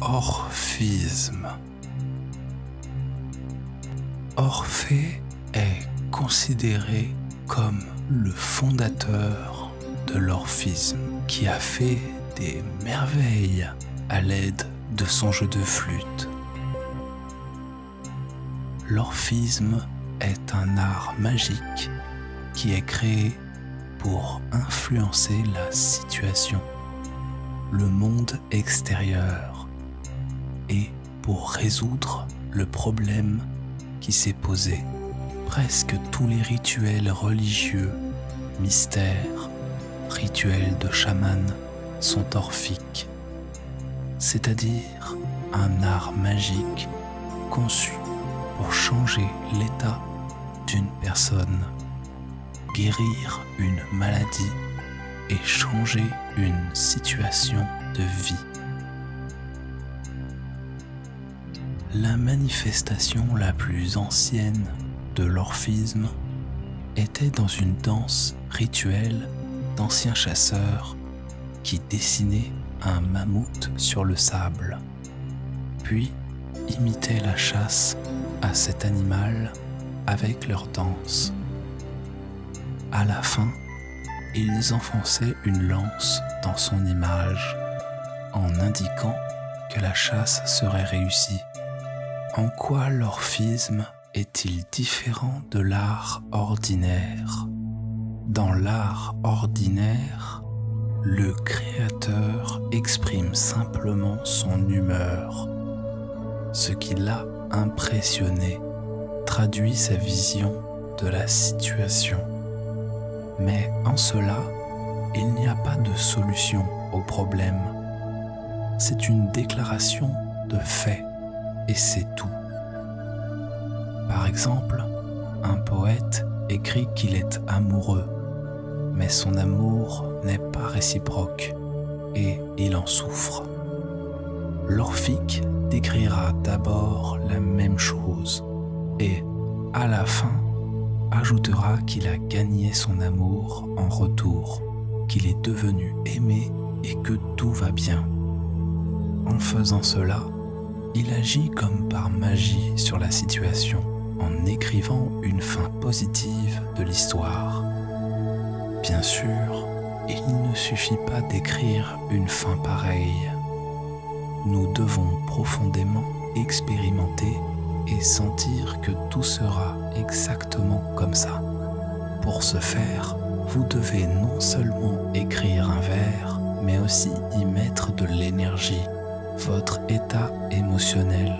Orphisme. Orphée est considéré comme le fondateur de l'orphisme, qui a fait des merveilles à l'aide de son jeu de flûte. L'orphisme est un art magique qui est créé pour influencer la situation, le monde extérieur, et pour résoudre le problème qui s'est posé. Presque tous les rituels religieux, mystères, rituels de chaman sont orphiques, c'est-à-dire un art magique conçu pour changer l'état d'une personne, guérir une maladie et changer une situation de vie. La manifestation la plus ancienne de l'orphisme était dans une danse rituelle d'anciens chasseurs qui dessinaient un mammouth sur le sable, puis imitaient la chasse à cet animal avec leur danse. À la fin, ils enfonçaient une lance dans son image en indiquant que la chasse serait réussie. En quoi l'orphisme est-il différent de l'art ordinaire? Dans l'art ordinaire, le créateur exprime simplement son humeur. Ce qui l'a impressionné traduit sa vision de la situation. Mais en cela, il n'y a pas de solution au problème. C'est une déclaration de fait et c'est tout. Par exemple, un poète écrit qu'il est amoureux, mais son amour n'est pas réciproque et il en souffre. L'orphique décrira d'abord la même chose et, à la fin, ajoutera qu'il a gagné son amour en retour, qu'il est devenu aimé et que tout va bien. En faisant cela, il agit comme par magie sur la situation, en écrivant une fin positive de l'histoire. Bien sûr, il ne suffit pas d'écrire une fin pareille. Nous devons profondément expérimenter et sentir que tout sera exactement comme ça. Pour ce faire, vous devez non seulement écrire un vers, mais aussi y mettre de l'énergie, votre état émotionnel.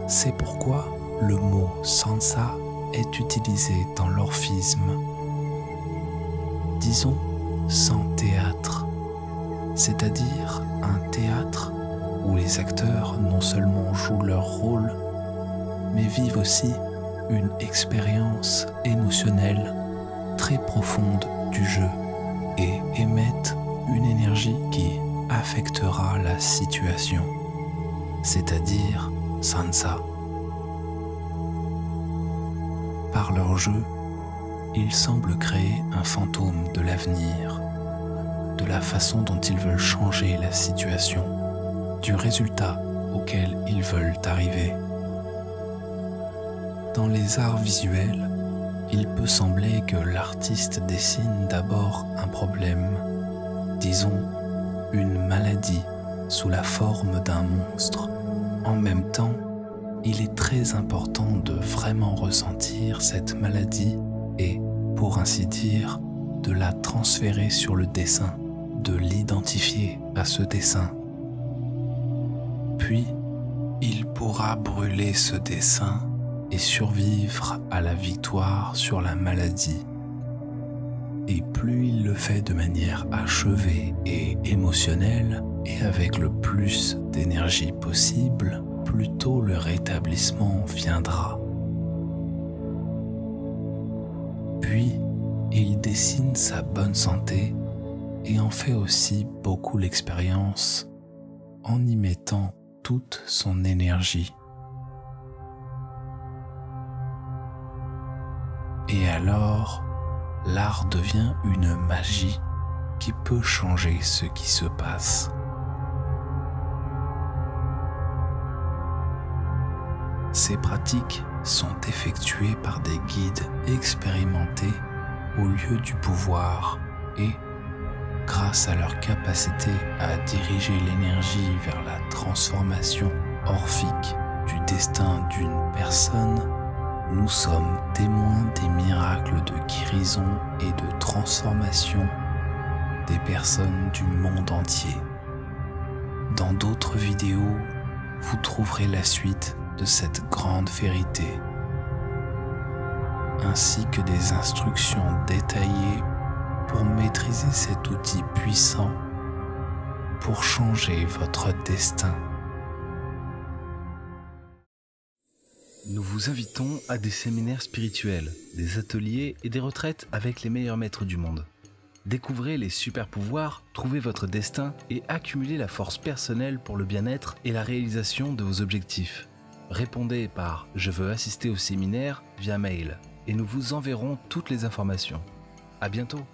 C'est pourquoi le mot sansa est utilisé dans l'orphisme. Disons sans théâtre, c'est-à-dire un théâtre où les acteurs non seulement jouent leur rôle, mais vivent aussi une expérience émotionnelle très profonde du jeu et émettent une énergie qui affectera la situation, c'est-à-dire sansa. Par leur jeu, ils semblent créer un fantôme de l'avenir, de la façon dont ils veulent changer la situation, du résultat auquel ils veulent arriver. Dans les arts visuels, il peut sembler que l'artiste dessine d'abord un problème, disons une maladie sous la forme d'un monstre. En même temps, il est très important de vraiment ressentir cette maladie et, pour ainsi dire, de la transférer sur le dessin, de l'identifier à ce dessin. Puis, il pourra brûler ce dessin et survivre à la victoire sur la maladie. Et plus il le fait de manière achevée et émotionnelle et avec le plus d'énergie possible, plus tôt le rétablissement viendra. Puis, il dessine sa bonne santé et en fait aussi beaucoup l'expérience en y mettant toute son énergie. Et alors, l'art devient une magie qui peut changer ce qui se passe. Ces pratiques sont effectuées par des guides expérimentés au lieu du pouvoir et, grâce à leur capacité à diriger l'énergie vers la transformation orphique du destin d'une personne, nous sommes témoins des miracles de guérison et de transformation des personnes du monde entier. Dans d'autres vidéos, vous trouverez la suite de cette grande vérité, ainsi que des instructions détaillées pour maîtriser cet outil puissant pour changer votre destin. Nous vous invitons à des séminaires spirituels, des ateliers et des retraites avec les meilleurs maîtres du monde. Découvrez les super pouvoirs, trouvez votre destin et accumulez la force personnelle pour le bien-être et la réalisation de vos objectifs. Répondez par « Je veux assister au séminaire » via mail et nous vous enverrons toutes les informations. À bientôt!